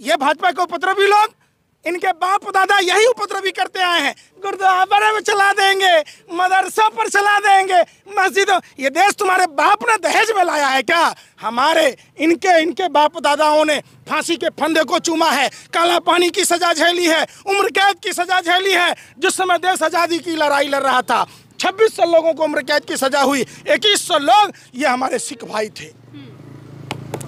ये भाजपा के उपद्रवी लोग, इनके बाप दादा यही उपद्रवी करते आए हैं। गुरुद्वारे में चला देंगे, मदरसों पर चला देंगे, मस्जिदों। ये देश तुम्हारे बाप ने दहेज में लाया है क्या? हमारे इनके बाप दादाओं ने फांसी के फंदे को चूमा है, काला पानी की सजा झेली है, उम्र कैद की सजा झेली है। जिस समय देश आज़ादी की लड़ाई लड़ रहा था 2600 लोगों को उम्र कैद की सजा हुई, 2100 लोग ये हमारे सिख भाई थे।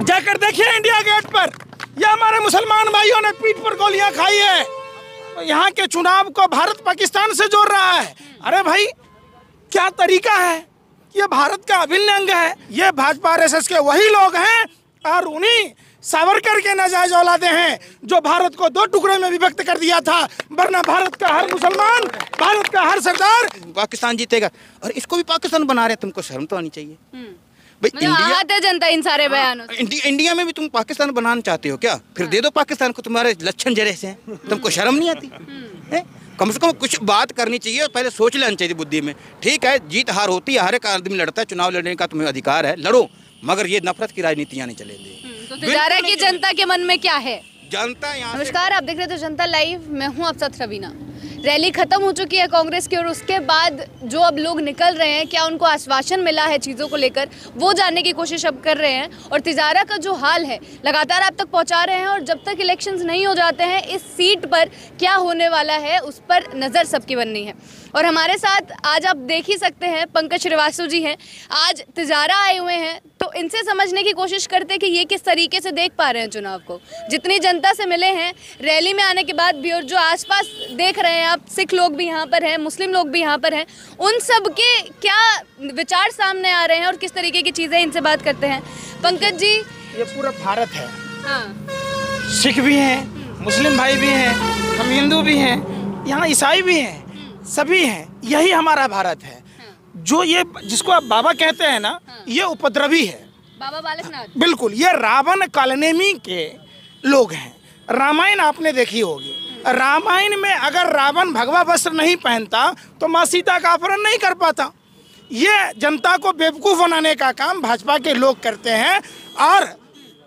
जाकर देखिए इंडिया गेट पर, ये हमारे मुसलमान भाइयों ने पीठ पर गोलियां खाई है। तो यहाँ के चुनाव को भारत पाकिस्तान से जोड़ रहा है। अरे भाई क्या तरीका है? ये भारत का अभिन्न अंग है। ये भाजपा आरएसएस के वही लोग हैं और उन्हीं सावरकर के नाजायज औलादे हैं जो भारत को 2 टुकड़े में विभक्त कर दिया था। वरना भारत का हर मुसलमान, भारत का हर सरदार पाकिस्तान जीतेगा, और इसको भी पाकिस्तान बना रहे। तुमको शर्म तो आनी चाहिए भाई। इंडिया जनता इन सारे बयानों इंडिया में भी तुम पाकिस्तान बनाना चाहते हो क्या? फिर दे दो पाकिस्तान को, तुम्हारे लक्षण जरे से हैं। तुमको शर्म नहीं आती है? कम से कम कुछ बात करनी चाहिए और पहले सोच लेना चाहिए बुद्धि में। ठीक है, जीत हार होती है, हर एक आदमी लड़ता है, चुनाव लड़ने का तुम्हें अधिकार है, लड़ो, मगर ये नफरत की राजनीतियाँ नहीं चलेंगी। तो तिजारा की जनता के मन में क्या है? जनता यहाँ। नमस्कार, आप देख रहे थे जनता लाइव, मैं हूँ आप साथ रवीना। रैली खत्म हो चुकी है कांग्रेस की और उसके बाद जो अब लोग निकल रहे हैं, क्या उनको आश्वासन मिला है चीज़ों को लेकर, वो जानने की कोशिश अब कर रहे हैं। और तिजारा का जो हाल है लगातार आप तक पहुंचा रहे हैं, और जब तक इलेक्शंस नहीं हो जाते हैं इस सीट पर क्या होने वाला है उस पर नज़र सबकी बननी है। और हमारे साथ आज आप देख ही सकते हैं पंकज श्रीवास्तव जी हैं, आज तिजारा आए हुए हैं। तो इनसे समझने की कोशिश करते हैं कि ये किस तरीके से देख पा रहे हैं चुनाव को। जितनी जनता से मिले हैं रैली में आने के बाद भी, और जो आसपास देख रहे हैं आप, सिख लोग भी यहाँ पर हैं, मुस्लिम लोग भी यहाँ पर हैं, उन सब के क्या विचार सामने आ रहे हैं और किस तरीके की चीज़ें, इनसे बात करते हैं। पंकज जी, ये पूरा भारत है। हाँ, सिख भी हैं, मुस्लिम भाई भी हैं, हम हिंदू भी हैं, यहाँ ईसाई भी हैं, सभी हैं। यही हमारा भारत है। जो ये जिसको आप बाबा कहते हैं ना, ये उपद्रवी है। बाबा बालकनाथ, बिल्कुल, ये रावण कालनेमी के लोग हैं। रामायण आपने देखी होगी। रामायण में अगर रावण भगवा वस्त्र नहीं पहनता तो माँ सीता का अपहरण नहीं कर पाता। ये जनता को बेवकूफ़ बनाने का काम भाजपा के लोग करते हैं। और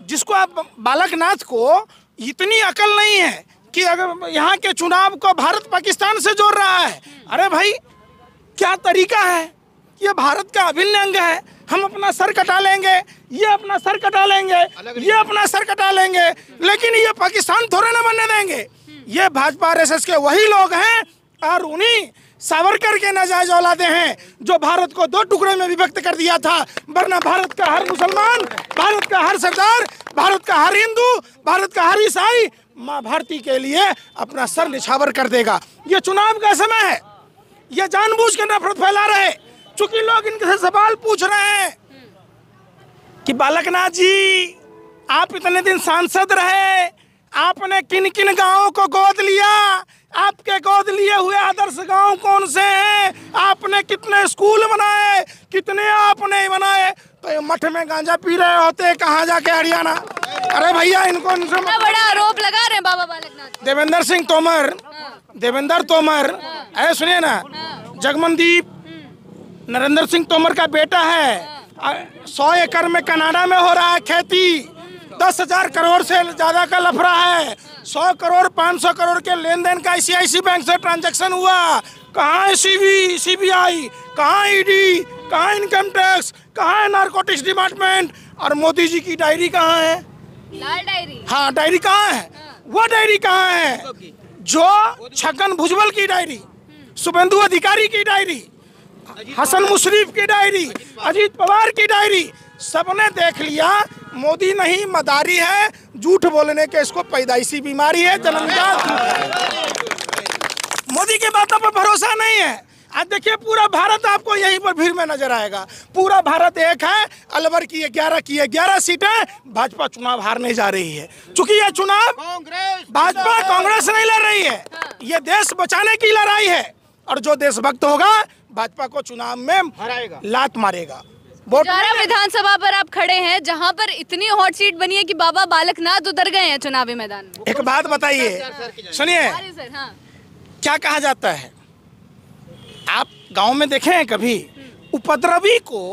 जिसको आप बालकनाथ को इतनी अकल नहीं है कि अगर यहाँ के चुनाव को भारत पाकिस्तान से जोड़ रहा है। अरे भाई क्या तरीका है? ये भारत का अभिन्न अंग है। हम अपना सर कटा लेंगे, ये अपना सर कटा लेंगे, ये अपना सर कटा लेंगे, लेकिन ये पाकिस्तान थोड़े ना बनने देंगे। ये भाजपा आरएसएस के वही लोग हैं और उन्हीं सावरकर के नाजायज औलादे हैं जो भारत को 2 टुकड़े में विभक्त कर दिया था। वरना भारत का हर मुसलमान, भारत का हर सरदार, भारत का हर हिंदू, भारत का हर ईसाई माँ भारती के लिए अपना सर निछावर कर देगा। ये चुनाव का समय है, ये जानबूझ के नफरत फैला रहे। चूंकि लोग इनसे सवाल पूछ रहे हैं कि बालकनाथ जी, आप इतने दिन सांसद रहे, आपने किन किन गांवों को गोद लिया? आपके गोद लिए हुए आदर्श गांव कौन से हैं? आपने कितने स्कूल बनाए, कितने आपने बनाए? तो ये मठ में गांजा पी रहे होते कहाँ जाके हरियाणा। अरे भैया, इनको बड़ा आरोप लगा रहे हैं बाबा बालकनाथ। देवेंद्र तोमर, अरे सुनिए ना, जगमनदीप नरेंद्र सिंह तोमर का बेटा है। 100 एकड़ में कनाडा में हो रहा है खेती। 10,000 करोड़ से ज़्यादा का लफड़ा है। 100 करोड़ 500 करोड़ के लेन देन का ICICI बैंक से ट्रांजैक्शन हुआ। कहाँ है CBI, कहाँ ED, कहाँ इनकम टैक्स, कहाँ है नारकोटिक्स डिपार्टमेंट? और मोदी जी की डायरी कहाँ है? लाल डायरी। हाँ, डायरी कहाँ है? वो डायरी कहाँ है जो छगन भुजबल की डायरी, शुभेंदु अधिकारी की डायरी, हसन मुशर्रफ की डायरी, अजीत पवार की डायरी, सबने देख लिया। मोदी नहीं, मदारी है। झूठ बोलने के इसको पैदाइशी बीमारी है, जन्मजात। मोदी की बातों पर भरोसा नहीं है। आज देखिए पूरा भारत आपको यहीं पर भीड़ में नजर आएगा। पूरा भारत एक है। अलवर की 11 सीटें भाजपा चुनाव हारने जा रही है। चूंकि यह चुनाव भाजपा कांग्रेस नहीं लड़ रही है, ये देश बचाने की लड़ाई है। और जो देशभक्त होगा भाजपा को चुनाव में लात मारेगा। तिजारा विधानसभा पर आप खड़े हैं, जहां पर इतनी हॉट सीट बनी है कि बाबा बालकनाथ उतर गए हैं चुनावी मैदान में। एक बात बताइए, सुनिए, क्या कहा जाता है, आप गांव में देखे हैं कभी? उपद्रवी को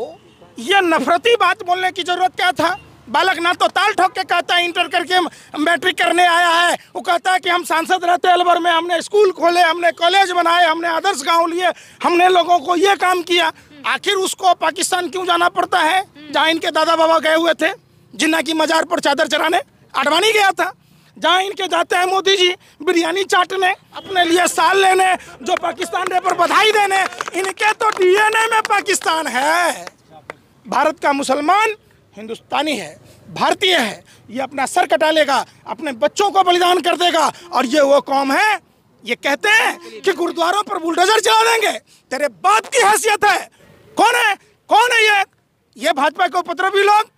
यह नफरती बात बोलने की जरूरत क्या था? बालक ना तो ताल ठोक के कहता है इंटर करके मैट्रिक करने आया है, वो कहता है कि हम सांसद रहते अलवर में, हमने स्कूल खोले, हमने कॉलेज बनाए, हमने आदर्श गांव लिए, हमने लोगों को ये काम किया। आखिर उसको पाकिस्तान क्यों जाना पड़ता है जहाँ इनके दादा बाबा गए हुए थे जिन्ना की मजार पर चादर चढ़ाने? आडवाणी गया था। जहाँ इनके जाते हैं मोदी जी बिरयानी चाटने, अपने लिए साल लेने, जो पाकिस्तान डे पर बधाई देने। इनके तो डीएनए में पाकिस्तान है। भारत का मुसलमान हिंदुस्तानी है, भारतीय है, ये अपना सर कटा लेगा, अपने बच्चों को बलिदान कर देगा। और ये वो कौम है, ये कहते हैं कि गुरुद्वारों पर बुलडोजर चला देंगे। तेरे बाप की हैसियत है? कौन है, कौन है ये भाजपा के उपद्रवी लोग?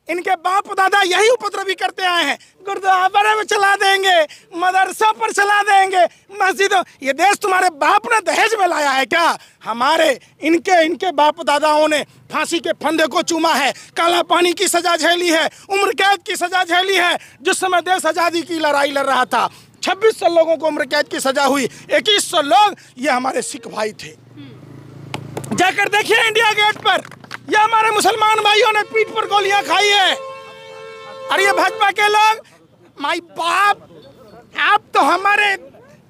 इनके बाप दादा यही उपद्रवी करते आए हैं। गुरुद्वारा में चला देंगे, मदरसा पर चला देंगे, मस्जिदों। ये देश तुम्हारे बाप ने दहेज में लाया है क्या? हमारे इनके बाप दादाओं ने फांसी के फंदे को चूमा है, काला पानी की सजा झेली है, उम्र कैद की सजा झेली है। जिस समय देश आज़ादी की लड़ाई लड़ रहा था 2600 लोगों को उम्र कैद की सजा हुई, 2100 लोग ये हमारे सिख भाई थे। जाकर देखिए इंडिया गेट पर, ये हमारे मुसलमान भाइयों ने पीठ पर गोलियां खाई है। और ये भाजपा के लोग, माई बाप, आप तो हमारे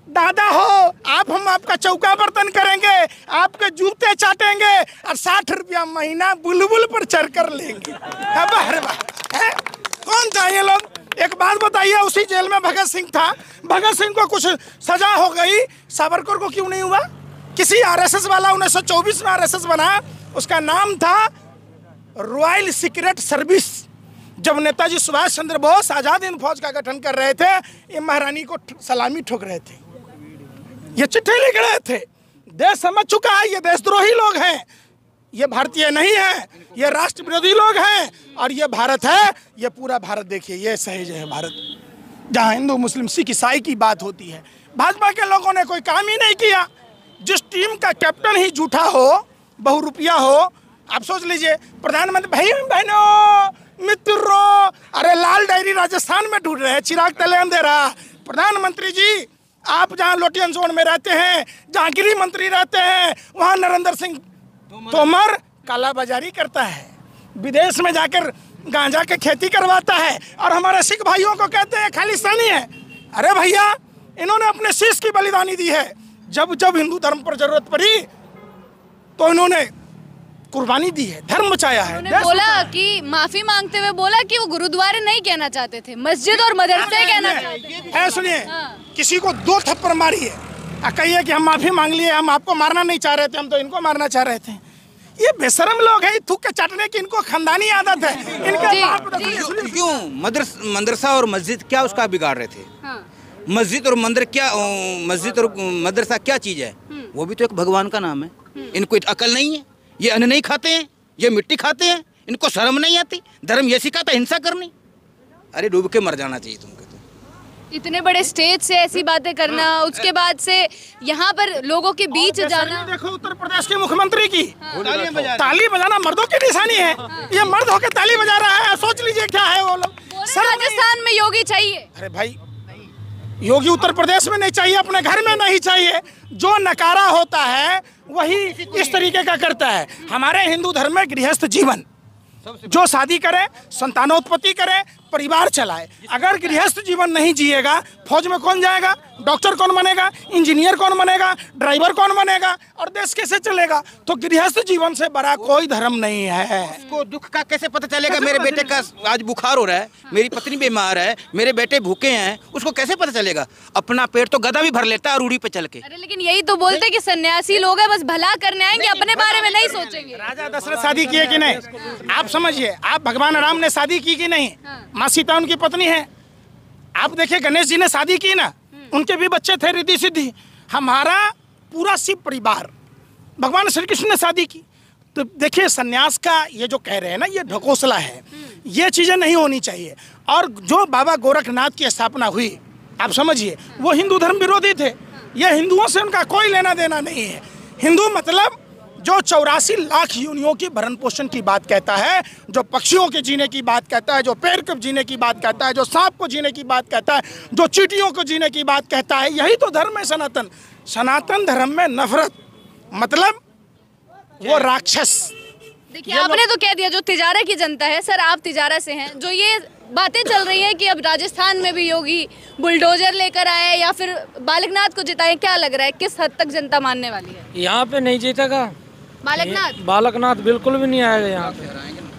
दादा हो, हम आपका चौका बर्तन करेंगे, आपके जूते चाटेंगे और 60 रुपया महीना बुलबुल पर चढ़ कर लेंगे। कौन था ये लोग? एक बात बताइए, उसी जेल में भगत सिंह था, भगत सिंह को कुछ सजा हो गई, सावरकर को क्यों नहीं हुआ? किसी आरएसएस वाला 1924 में आरएसएस बना, उसका नाम था रॉयल सीक्रेट सर्विस। जब नेताजी सुभाष चंद्र बोस आजाद हिंद फौज का गठन कर रहे थे, ये महारानी को सलामी ठोक रहे थे, ये चिट्ठी लिख रहे थे। देश समझ चुका है ये देशद्रोही लोग हैं, ये भारतीय नहीं है, ये राष्ट्र विरोधी लोग हैं। और ये भारत है, ये पूरा भारत देखिए, ये सहज है भारत, जहाँ हिंदू मुस्लिम सिख ईसाई की बात होती है। भाजपा के लोगों ने कोई काम ही नहीं किया। जिस टीम का कैप्टन ही झूठा हो, बहुरुपिया हो, आप सोच लीजिए, प्रधानमंत्री भाई बहनों मित्रों, अरे लाल डायरी राजस्थान में ढूंढ रहे हैं, चिराग तले अंधेरा। प्रधानमंत्री जी, आप जहाँ लोटियन जोन में रहते हैं, जहाँ गृह मंत्री रहते हैं, वहाँ नरेंद्र सिंह तोमर कालाबाजारी करता है, विदेश में जाकर गांजा के खेती करवाता है, और हमारे सिख भाइयों को कहते हैं खालिस्तानी है। अरे भैया, इन्होंने अपने शीश की बलिदानी दी है। जब जब हिंदू धर्म पर जरूरत पड़ी तो इन्होंने कुर्बानी दी है, धर्म बचाया है। उन्होंने बोला कि माफी मांगते हुए बोला कि वो गुरुद्वारे नहीं कहना चाहते थे, मस्जिद और मदरसे कहना चाहते थे। सुनिए, किसी को 2 थप्पड़ मारिए, कहिए कि हम माफी मांग लिए, हम आपको मारना नहीं चाह रहे थे, हम तो इनको मारना चाह रहे थे। ये बेशरम लोग हैं, थूक के चाटने की इनको खानदानी आदत है। इनका मदरसा और मस्जिद क्या उसका बिगाड़ रहे थे? मस्जिद और मंदिर क्या, मस्जिद और मदरसा क्या चीज़ है? वो भी तो एक भगवान का नाम है। इनको अकल नहीं है, ये अन्न नहीं खाते हैं, ये मिट्टी खाते हैं, इनको शर्म नहीं आती? धर्म ये सिखाता हिंसा करनी? अरे डूब के मर जाना चाहिए तुमको तो। इतने बड़े स्टेज से ऐसी बातें करना, उसके बाद से यहाँ पर लोगों के बीच जाना। देखो उत्तर प्रदेश के मुख्यमंत्री की ताली बजाना मर्दों की निशानी है। ये मर्द होकर ताली बजा रहा है, सोच लीजिए क्या है वो लोग। राजस्थान में योगी चाहिए। अरे भाई, योगी उत्तर प्रदेश में नहीं चाहिए, अपने घर में नहीं चाहिए। जो नकारा होता है वही इस तरीके का करता है। हमारे हिंदू धर्म में गृहस्थ जीवन, जो शादी करे, संतानोत्पत्ति करे, परिवार चलाए। अगर गृहस्थ जीवन नहीं जिएगा, फौज में कौन जाएगा? डॉक्टर कौन बनेगा? इंजीनियर कौन बनेगा? ड्राइवर कौन बनेगा? और देश कैसे चलेगा? तो गृहस्थ जीवन से बड़ा कोई धर्म नहीं है। उसको दुख का कैसे पता चलेगा? मेरे बेटे का आज बुखार हो रहा है, मेरी पत्नी बीमार है, मेरे बेटे भूखे हैं, उसको कैसे पता चलेगा? अपना पेट तो गधा भी भर लेता है रूढ़ी पे चल के। अरे लेकिन यही तो बोलते हैं कि सन्यासी लोग हैं, बस भला करने आएंगे, अपने बारे में नहीं सोचेंगे। राजा दशरथ शादी किए कि नहीं? आप समझिए, आप भगवान राम ने शादी की कि नहीं? माँ सीता उनकी पत्नी है। आप देखिए गणेश जी ने शादी की ना, उनके भी बच्चे थे रिद्धि सिद्धि। हमारा पूरा शिव परिवार, भगवान श्री कृष्ण ने शादी की। तो देखिए सन्यास का ये जो कह रहे हैं ना, ये ढकोसला है, ये चीज़ें नहीं होनी चाहिए। और जो बाबा गोरखनाथ की स्थापना हुई, आप समझिए, वो हिंदू धर्म विरोधी थे। ये हिंदुओं से उनका कोई लेना देना नहीं है। हिंदू मतलब जो 84 लाख योनियों की भरण पोषण की बात कहता है, जो पक्षियों के जीने की बात कहता है, जो पेड़ के जीने की बात कहता है, जो सांप को जीने की बात कहता है, जो चींटियों को जीने की बात कहता है, यही तो धर्म है सनातन। सनातन धर्म में नफरत मतलब वो राक्षस, देखिए आपने तो कह दिया जो तिजारा की जनता है, सर आप तिजारा से हैं, जो ये बातें चल रही हैं कि अब राजस्थान में भी योगी बुलडोजर लेकर आए या फिर बालकनाथ को जिताए, क्या लग रहा है किस हद तक जनता मानने वाली है? यहाँ पे नहीं जीतेगा बालकनाथ, बिल्कुल भी नहीं आएगा यहाँ पे।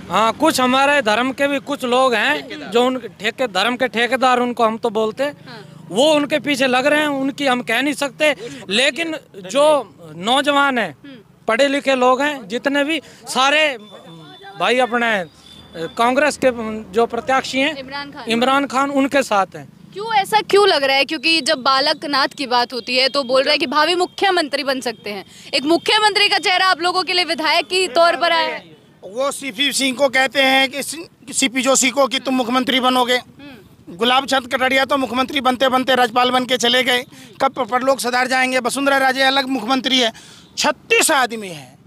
हाँ, कुछ हमारे धर्म के भी कुछ लोग हैं जो उनके धर्म के ठेकेदार, उनको हम तो बोलते, वो उनके पीछे लग रहे हैं, उनकी हम कह नहीं सकते। लेकिन जो नौजवान है, पढ़े लिखे लोग हैं, जितने भी सारे भाई अपने कांग्रेस के जो प्रत्याशी हैं इमरान खान उनके साथ हैं। क्यों ऐसा क्यों लग रहा है? क्योंकि जब बालकनाथ की बात होती है तो बोल रहा है कि भावी मुख्यमंत्री बन सकते हैं। एक मुख्यमंत्री का चेहरा आप लोगों के लिए विधायक के तौर पर आया है। वो सीपी सिंह को कहते हैं कि सीपी जोशी को कि तुम मुख्यमंत्री बनोगे। गुलाब चंद कटारिया तो मुख्यमंत्री बनते बनते राज्यपाल बन के चले गए, कब परलोक सधार जाएंगे। वसुंधरा राजे अलग मुख्यमंत्री है। 36 आदमी है,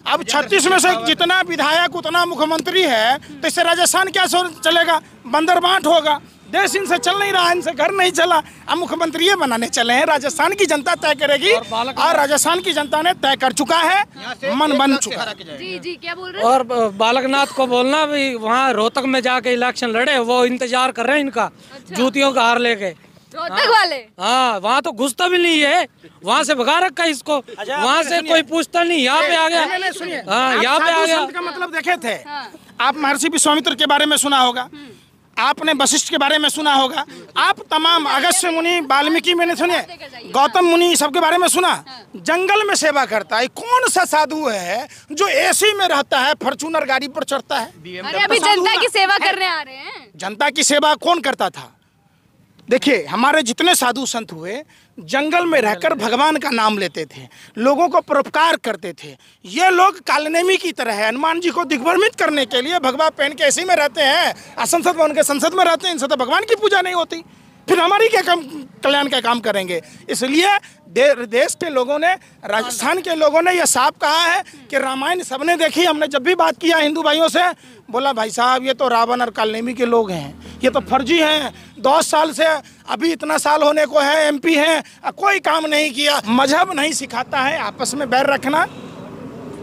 अब 36 में से जितना विधायक उतना मुख्यमंत्री है, तो इससे राजस्थान क्या चलेगा? बंदर बांट होगा। देश इनसे चल नहीं रहा, इनसे घर नहीं चला, अब मुख्यमंत्री बनाने चले हैं। राजस्थान की जनता तय करेगी और राजस्थान की जनता ने तय कर चुका है, मन बन चुका है। जी जी, क्या बोल रहे हैं? और बालकनाथ को बोलना भी वहाँ रोहतक में जाके इलेक्शन लड़े, वो इंतजार कर रहे हैं इनका। अच्छा। जूतियों का हार लेके रोहतक वाले। हाँ, वहाँ तो घुसता भी नहीं है, वहाँ से भगा रखा है इसको, वहाँ से कोई पूछता नहीं, यहाँ पे आ गया। सुनिए, हाँ, यहाँ पे आ गया। का मतलब देखे थे आप, महर्षि विश्वामित्र के बारे में सुना होगा, आपने वशिष्ठ के बारे में सुना होगा, आप तमाम अगस्त्य मुनि, वाल्मीकि मैंने सुने, गौतम मुनि सबके बारे में सुना। जंगल में सेवा करता है कौन सा साधु है जो एसी में रहता है, फॉर्च्यूनर गाड़ी पर चढ़ता है? अरे अभी जनता की सेवा करने आ रहे हैं। जनता की सेवा कौन करता था? देखिए, हमारे जितने साधु संत हुए जंगल में रहकर भगवान का नाम लेते थे, लोगों को परोपकार करते थे। ये लोग कालनेमी की तरह है, हनुमान जी को दिग्भ्रमित करने के लिए भगवा पहन के ऐसे में रहते हैं, संसद भवन के संसद में रहते हैं। इनसे तो भगवान की पूजा नहीं होती, फिर हमारी क्या काम, कल्याण का काम करेंगे? इसलिए देश के लोगों ने, राजस्थान के लोगों ने यह साफ कहा है कि रामायण सबने देखी। हमने जब भी बात किया हिंदू भाइयों से, बोला भाई साहब ये तो रावण और कालनेमी के लोग हैं, ये तो फर्जी हैं। 10 साल से, अभी इतना साल होने को है, एमपी हैं, कोई काम नहीं किया। मजहब नहीं सिखाता है आपस में बैर रखना,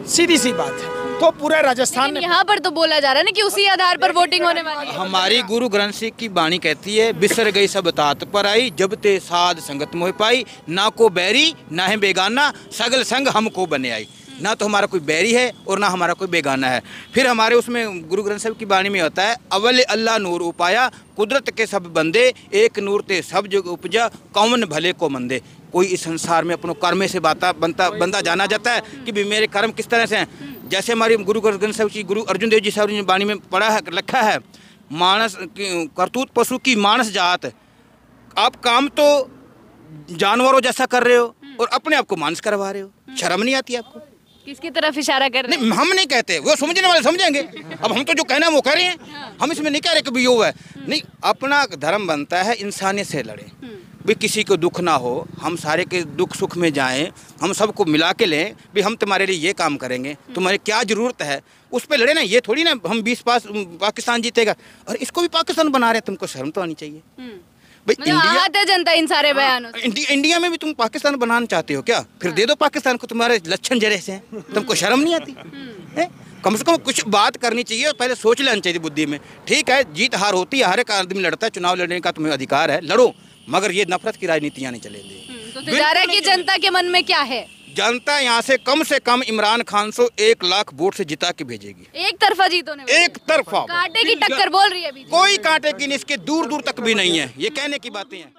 सीधी सी बात है। तो पूरे राजस्थान में यहाँ पर तो बोला जा रहा है ना कि उसी आधार पर वोटिंग होने वाली है। हमारी गुरु ग्रंथ साहिब की वाणी कहती है, बिसर गई सब तात पर आई, जब ते साध संगत मोह पाई, ना को बैरी ना है बेगाना, सगल संग हमको बने आई। ना तो हमारा कोई बैरी है और ना हमारा कोई बेगाना है। फिर हमारे उसमें गुरु ग्रंथ साहिब की वाणी में होता है, अव्वल अल्लाह नूर उपाया, कुदरत के सब बंदे, एक नूर ते सब जग उपजा, कौन भले को मंदे। कोई इस संसार में अपनों कर्म से बंदा जाना जाता है कि भी मेरे कर्म किस तरह से हैं। जैसे हमारी गुरु ग्रंथ साहिब जी, गुरु अर्जुन देव जी साहब ने वाणी में पढ़ा है, लिखा है, मानस करतूत पशु की मानस जात। आप काम तो जानवरों जैसा कर रहे हो और अपने आप को मानस करवा रहे हो, शर्म नहीं आती आपको? किसकी तरफ इशारा कर रहे हैं? नहीं, हम नहीं कहते, वो समझने वाले समझेंगे। अब हम तो जो कहना है वो कह रहे हैं, हम इसमें नहीं कह रहे कि भी यो है। नहीं, अपना धर्म बनता है इंसानियत से लड़े, भी किसी को दुख ना हो, हम सारे के दुख सुख में जाएं, हम सबको मिला के लें, भी हम तुम्हारे लिए ये काम करेंगे, तुम्हारी क्या ज़रूरत है, उस पर लड़े ना। ये थोड़ी ना हम 20 पाकिस्तान जीतेगा और इसको भी पाकिस्तान बना रहे हैं। तुमको शर्म तो आनी चाहिए भाई। इंडिया जनता इन सारे बयानों से। इंडिया में भी तुम पाकिस्तान बनाना चाहते हो क्या? फिर दे दो पाकिस्तान को, तुम्हारे लक्षण जरे से हैं, तुमको शर्म नहीं आती है? कम से कम कुछ बात करनी चाहिए और पहले सोच लेना चाहिए बुद्धि में। ठीक है, जीत हार होती है, हर एक आदमी लड़ता है, चुनाव लड़ने का तुम्हें अधिकार है, लड़ो, मगर ये नफरत की राजनीतियाँ नहीं चलेंगी। तो तिजारा की जनता के मन में क्या है? जनता यहाँ से कम इमरान खान को 1 लाख वोट से जिता के भेजेगी। एक तरफा जीत होने वाली है। एक तरफा कांटे की टक्कर बोल रही है बीजेपी। कोई कांटे की नहीं, इसके दूर दूर तक भी नहीं है, ये कहने की बातें हैं।